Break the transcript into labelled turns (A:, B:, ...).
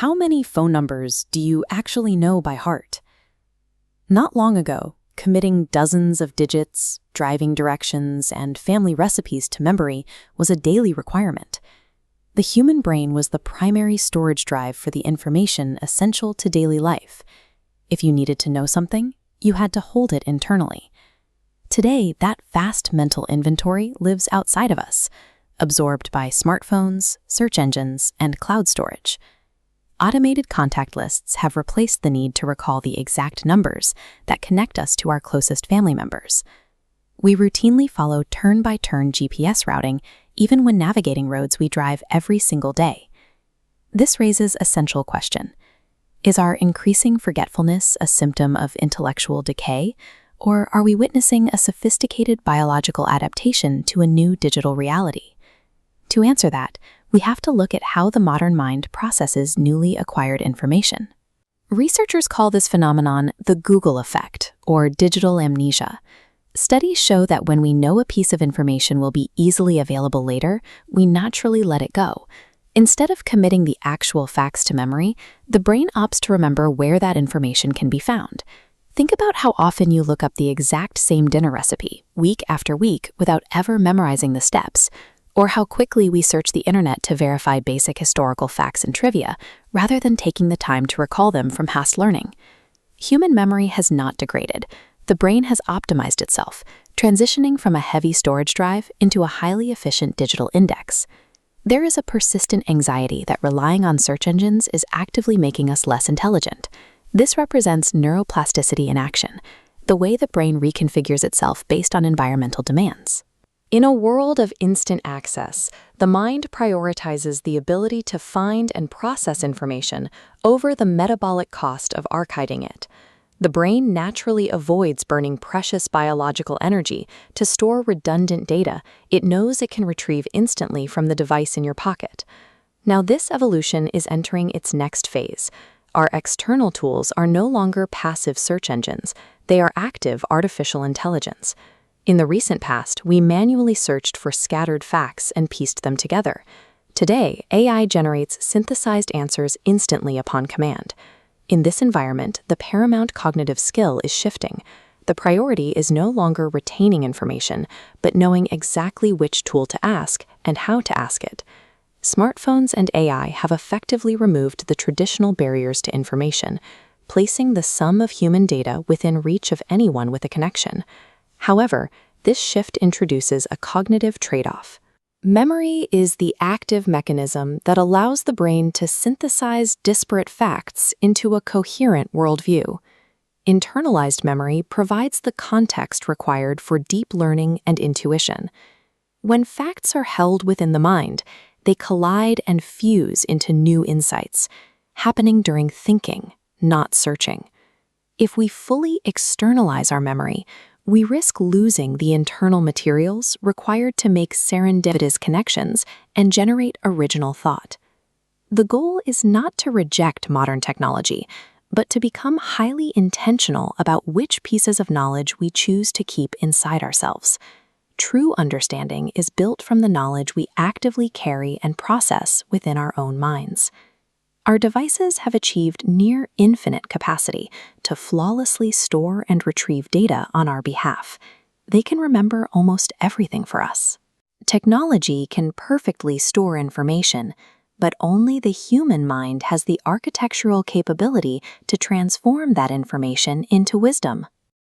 A: How many phone numbers do you actually know by heart? Not long ago, committing dozens of digits, driving directions, and family recipes to memory was a daily requirement. The human brain was the primary storage drive for the information essential to daily life. If you needed to know something, you had to hold it internally. Today, that vast mental inventory lives outside of us, absorbed by smartphones, search engines, and cloud storage. Automated contact lists have replaced the need to recall the exact numbers that connect us to our closest family members. We routinely follow turn-by-turn GPS routing even when navigating roads we drive every single day. This raises a central question. Is our increasing forgetfulness a symptom of intellectual decay, or are we witnessing a sophisticated biological adaptation to a new digital reality? To answer that, we have to look at how the modern mind processes newly acquired information. Researchers call this phenomenon the Google effect, or digital amnesia. Studies show that when we know a piece of information will be easily available later, we naturally let it go. Instead of committing the actual facts to memory, the brain opts to remember where that information can be found. Think about how often you look up the exact same dinner recipe, week after week, without ever memorizing the steps, or how quickly we search the internet to verify basic historical facts and trivia, rather than taking the time to recall them from past learning. Human memory has not degraded. The brain has optimized itself, transitioning from a heavy storage drive into a highly efficient digital index. There is a persistent anxiety that relying on search engines is actively making us less intelligent. This represents neuroplasticity in action, the way the brain reconfigures itself based on environmental demands. In a world of instant access, the mind prioritizes the ability to find and process information over the metabolic cost of archiving it. The brain naturally avoids burning precious biological energy to store redundant data it knows it can retrieve instantly from the device in your pocket. Now, this evolution is entering its next phase. Our external tools are no longer passive search engines, they are active artificial intelligence. In the recent past, we manually searched for scattered facts and pieced them together. Today, AI generates synthesized answers instantly upon command. In this environment, the paramount cognitive skill is shifting. The priority is no longer retaining information, but knowing exactly which tool to ask and how to ask it. Smartphones and AI have effectively removed the traditional barriers to information, placing the sum of human data within reach of anyone with a connection. However, this shift introduces a cognitive trade-off. Memory is the active mechanism that allows the brain to synthesize disparate facts into a coherent worldview. Internalized memory provides the context required for deep learning and intuition. When facts are held within the mind, they collide and fuse into new insights, happening during thinking, not searching. If we fully externalize our memory, we risk losing the internal materials required to make serendipitous connections and generate original thought. The goal is not to reject modern technology, but to become highly intentional about which pieces of knowledge we choose to keep inside ourselves. True understanding is built from the knowledge we actively carry and process within our own minds. Our devices have achieved near infinite capacity to flawlessly store and retrieve data on our behalf. They can remember almost everything for us. Technology can perfectly store information, but only the human mind has the architectural capability to transform that information into wisdom.